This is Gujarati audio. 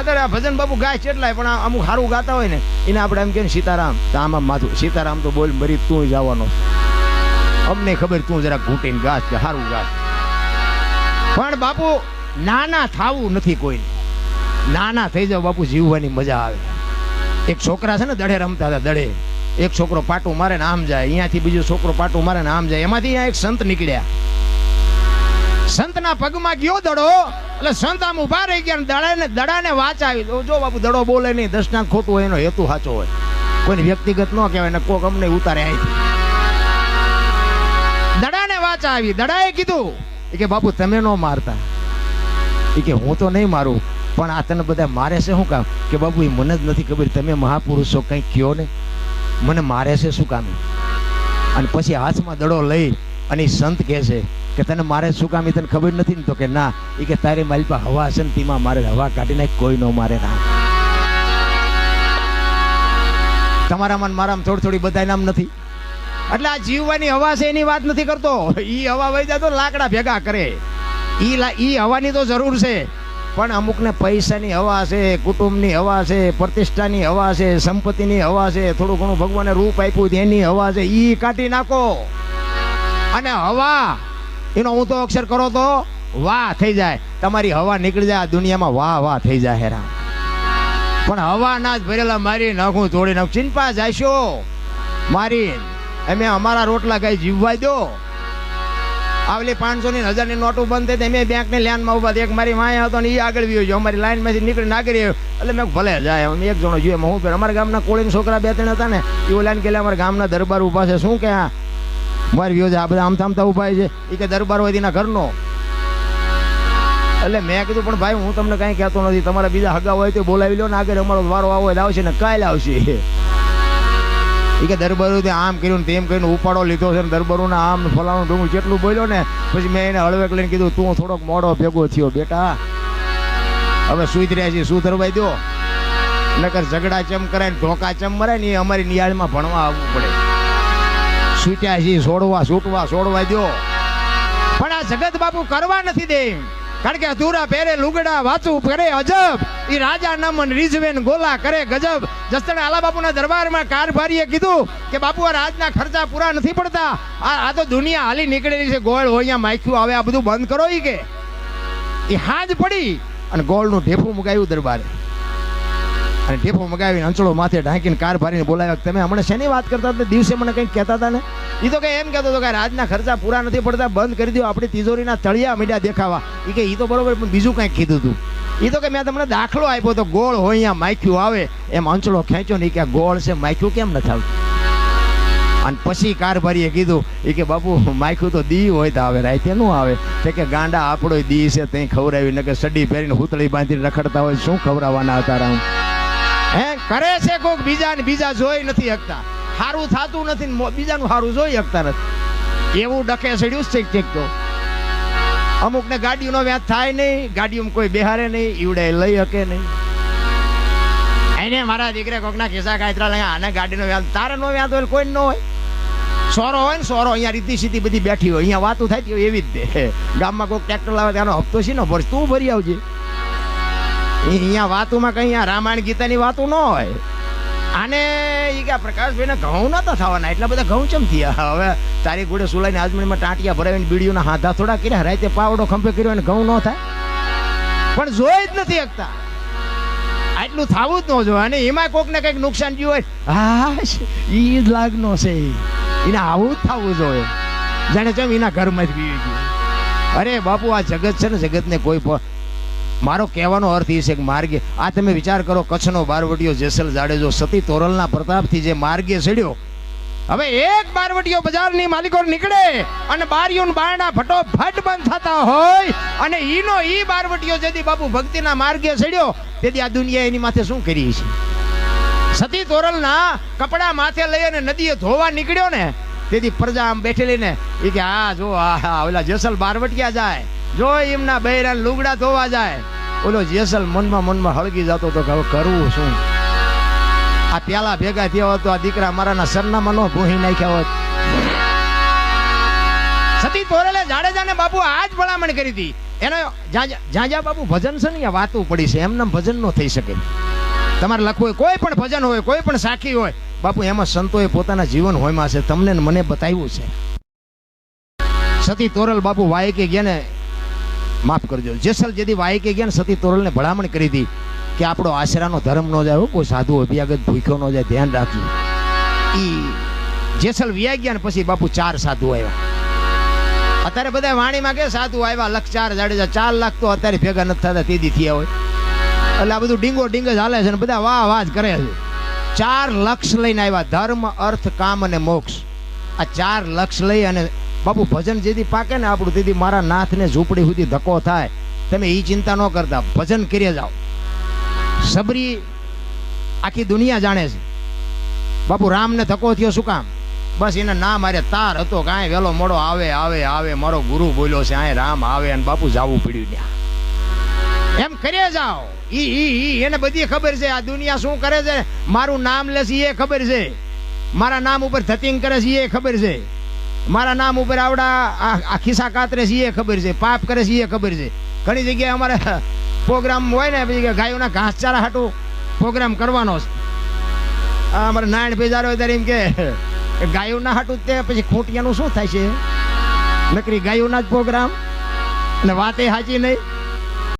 કરે ભજન બાપુ ગાય કેટલાય, પણ અમુક સારું ગાતા હોય ને એને આપણે એમ કે સીતારામ, તો આમાં માથું સીતારામ તો બોલ મરી તું જવાનો, અમને ખબર તું જરા ઘૂંટીને ગાસ કે સારું ગાસ. પણ બાપુ નાના થાવું નથી કોઈ, નાના થઈ જાવ બાપુ, જીવવાની મજા આવે. એક છોકરા છે ને દડે રમતા હતા, દડે એક છોકરો પાટું મારે ને આમ જાય, અહીંયાથી બીજો છોકરો પાટું મારે ને આમ જાય, એમાંથી અહીંયા એક સંત નીકળ્યા. સંતના પગમાં ગયો દડો, એટલે સંત આમ ઉભા રહી ગયા, દડાને વાચ આવી. જો બાપુ દડો બોલે નહીં, દર્શનાથ ખોટું હોય, એનો હેતુ સાચો હોય, કોઈને વ્યક્તિગત ન કહેવાય ને કોક અમને ઉતારે અહીંથી. દડાને વાચ આવી. દડાએ કીધું કે બાપુ તમે નો મારતા, કે હું તો નહીં મારું, પણ આ તને બધા મારે છે શું કામ? કે બાપુ એ મને જ નથી ખબર, તમે મહાપુરુષો કંઈક કયો ને, મને મારે છે શું કામ? અને પછી હાથમાં દડો લઈ અને સંત કહે છે કે તને મારે શું કામ, તને ખબર નથી ને? તો કે ના, એ કે તારી મારી પાસે હવા છે ને, તેમાં મારે હવા કાઢી નાખ, કોઈ ન મારે ના. તમારામાં મારામાં થોડી થોડી બધા નામ નથી, એટલે આ જીવવાની હવા છે એની વાત નથી કરતો. ઈ હવા વહી જાય તો લાકડા ભેગા કરે, ઈ હવાની તો જરૂર છે, પણ અમુકને પૈસાની હવા છે, કુટુંબની હવા છે, પ્રતિષ્ઠાની હવા છે, સંપત્તિની હવા છે, થોડું ઘણું ભગવાને રૂપ આપ્યું એની હવા છે, ઈ કાઢી નાખો. અને હવા એનો હું તો અક્ષર કરો તો વાહ થઈ જાય, તમારી હવા નીકળી જાય, આ દુનિયામાં વાહ વાહ થઈ જાય હેરા. પણ હવા ના જ ભરેલા મારી નાખું, તોડી નાખું, ચિંપા જાશો મારી, અમે અમારા રોટલા કઈ જીવવા દો. આવલી 500 ની 1000 ની નોટો બંધ થઈ, અમે બેંક ની લાઈનમાં ઉભા, એક મારી માયા હતો ને એ આગળ ગયો, અમારી લાઈન માંથી નીકળી ના કરી, એટલે મેં ભલે જાય. અમે એક જણો જોઈએ, હું અમારા ગામના કોળીના છોકરા 2-3 હતા ને, એ લાઈન કે અમારા ગામના દરબાર ઉભા છે, શું કે મારી વ્યો આ બધા આમ થામતા ઉભા છે, એ કે દરબાર હોય એના ઘરનો. એટલે મેં કીધું પણ ભાઈ હું તમને કઈ કહેતો નથી, તમારા બીજા હગા હોય તો બોલાવી લો ને, આગળ અમારો વારો આવો આવશે ને કાલે આવશે. એ કે દરબારો આમ કર્યું ને તેમ કરીને ઉપાડો લીધો છે ને, દરબારોને આમ ફલાણું ડુંગું જેટલું બોલ્યો ને, પછી મેં એને હળવેક લઈને કીધું તું થોડોક મોડો ભેગો થયો બેટા, હવે સુઈ રહ્યા છીએ, શું ધરવાઈ દો, નકર ઝઘડા ચમ કરાય ને ધોકા ચમ મરાય ને, એ અમારી નિયાળમાં ભણવા આવવું પડે. છૂટ્યા છીએ, છોડવા દો. પણ આ જગત બાપુ કરવા નથી દે, કારણ કે અધૂરા પહેરે લુગડા, વાંચું કરે અજબ, ઈ રાજા નમન રીઝવે ને ગોલા કરે ગજબ. જસદણ આલા બાપુના દરબારમાં કારભારીએ કીધું કે બાપુ આ રાજના ખર્ચા પૂરા નથી પડતા, આ તો દુનિયા હાલી નીકળેલી છે, ગોળ હોય અહીંયા માખ્યું આવે, આ બધું બંધ કરો. ઈ કે એ હાજ પડી અને ગોળનું ઢેફું મુકાયું દરબારે, અને ઢેફું મગાવીને અંચળો માથે ઢાંકીને કારભારીને બોલાવ્યા. તમે હમણાં શેની વાત કરતા હતા? દિવસે મને કંઈક કહેતા હતા ને, એ તો કે એમ કહેતો હતો કે રાજના ખર્ચા પૂરા નથી પડતા, બંધ કરી દો, આપણી તિજોરીના તળિયા મીડિયા દેખાવા. એ કે એ તો બરોબર, પણ બીજું કંઈક કીધું હતું. એ તો કે મેં તમને દાખલો આપ્યો તો ગોળ હોય અહીંયા માખ્યું આવે, એમ અંચળો ખેંચો ને, કે ગોળ છે માખ્યું કેમ નથી આવતું? અને પછી કારભારીએ કીધું એ કે બાપુ માખ્યું તો દી હોય તો આવે, રાતે નું આવે. કે ગાંડા આપણો દી છે ત્યાં ખવડાવી, ને કે સડી પહેરીને હુતળી બાંધીને રખડતા હોય, શું ખવડાવવાના હતા રામ? હે કરે છે કોક બીજા ને, બીજા જોઈ નથી શકતા, સારું થતું નથી, બીજાનું સારું જોઈ શકતા નથી, એવું ડકે સડ્યું છે. તો અમુક ને ગાડીઓનો વ્યાજ થાય નહીં, ગાડીઓમાં કોઈ બેહારે નહીં, ઈવડે લઈ શકે નહીં. એને મારા દીકરે કોકના ખિસ્સા કાતરા લઈ, આને ગાડીનો વ્યાજ, તારે નો વ્યાજ હોય કોઈ ન હોય. સોરો હોય ને સોરો, અહીંયા રીતિ સીધી બધી બેઠી હોય, અહીંયા વાતું થાય એવી જ દે. ગામમાં કોઈ ટ્રેક્ટર લાવે ત્યાંનો હપ્તો છે ને ભર, તું ભરી આવજે. અહીંયા વાતુમાં કઈ રામાયણ ગીતાની વાતું ન હોય. આને ઈ કે પ્રકાશભાઈ ને ઘઉં નતા થવાના, એટલા બધા ઘઉં ચમ થયા? હવે તારી ઘોડે સુલાઈને આજમણીમાં ટાંટિયા ભરાવીને બીડીઓના હાથા થોડા કર્યા, રાતે પાવડો ખંભે કર્યો અને ઘઉં ન થાય, પણ જોઈ જ નથી શકતા. આટલું થવું જ ન જોઈએ. અને એમાં કોક ને કઈક નુકસાન થયું હોય, હા ઈ જ લાગનો છે, એને આવું જ થવું જોઈએ, જાણે ચમ એના ઘરમાં જ પીવી ગયું. અરે બાપુ આ જગત છે ને, જગત ને કોઈ, મારો કહેવાનો અર્થ એ છે કે માર્ગે, આ તમે વિચાર કરો, કચ્છનો બારવટીયો જેસલ જાડેજો સતી તોરલના પ્રતાપથી જે માર્ગે ચડ્યો, હવે એક બારવટીયો બજારની માલિકો નીકળે અને બારીઓન બારણા ફટોફટ બંધ થતા હોય, અને ઈનો ઈ બારવટીયો જેથી બાપુ ભક્તિના માર્ગે ચડ્યો, તેથી આ દુનિયા એની માથે શું કરી છે? સતી તોરલના કપડા માથે લઈ અને નદીએ ધોવા નીકળ્યો ને, તેથી પ્રજા આમ બેઠેલી ને એ કે આ જો આ ઓલા જેસલ બારવટિયા જાય, જો એમના બૈરા લુગડા ધોવા જાય. ઓલો જેસલ મનમાં હળગી જતો તો હવે કરવું શું? આ પ્યાલા ભેગા થયા હોત તો આ દીકરા મારાના સરનામા નો ભૂહી નાખ્યા હોત. સતી તોરલે જાડેજાને બાપુ આ જ ભલામણ કરી હતી એનો જ્યાં બાપુ ભજન છે ને એ વાતું પડી છે, એમને ભજન ન થઈ શકે. તમારે લખવું હોય કોઈ પણ ભજન હોય, કોઈ પણ સાખી હોય, બાપુ એમાં સંતોએ પોતાના જીવન હોયમાં છે, તમને ને મને બતાવ્યું છે. સતી તોરલ બાપુ વાયકે ગયા ને, માફ કરજો, જેસલ જેથી વાયકે ગયા ને સતી તોરલને ભલામણ કરી હતી કે આપણો આશરાનો ધર્મ ન જાય, કોઈ સાધુ અભિયાગત ભૂખ્યો ન જાય, ધ્યાન રાખજો. ઈ જેસલ વ્યા ગયા ને પછી બાપુ 4 સાધુ આવ્યા. અત્યારે બધા વાણીમાં કે સાધુ આવ્યા 1,04 જાડેજા, 4 લાખ તો અત્યારે ભેગા નથી થતા, તેદી થયા હોય. એટલે આ બધું ડીંગો ડીંગ જ હાલે છે ને બધા વાહ વાહ જ કરે છે. 4 લક્ષ લઈને આવ્યા, ધર્મ અર્થ કામ અને મોક્ષ. આ 4 લક્ષ લઈ અને બાપુ ભજન જેથી પાકે ને આપણું તેથી મારા નાથને ઝૂંપડી સુધી ધક્કો થાય, તમે એ ચિંતા ન કરતા, ભજન કરી જાઓ. સબરી આખી દુનિયા જાણે છે બાપુ રામને ધક્કો થયો શું કામ? બસ એને ના મારે તાર હતો, કાંઈ વેલો મોડો આવે આવે આવે, મારો ગુરુ બોલ્યો છે આ રામ આવે, અને બાપુ જાવું પડ્યું ત્યાં. એમ કરીએ જાઓ. એને બધી ખબર છે આ દુનિયા શું કરે છે. મારું નામ લે છે એ ખબર છે, મારા નામ ઉપર ધતિંગ કરે છે એ ખબર છે, મારા નામ ઉપર આવડા આ ખિસ્સા કાતરે છે એ ખબર છે, પાપ કરે છે એ ખબર છે. ઘણી જગ્યાએ અમારે પ્રોગ્રામ હોય ને, પછી ગાયોના ઘાસચારા હાટું પ્રોગ્રામ કરવાનો છે. અમારે નારાયણ બેજાર હોય ત્યારે એમ કે ગાયોના હાટું તે પછી ખૂંટિયાનું શું થાય છે, નકરી ગાયોના જ પ્રોગ્રામ, અને વાતે સાચી નહીં.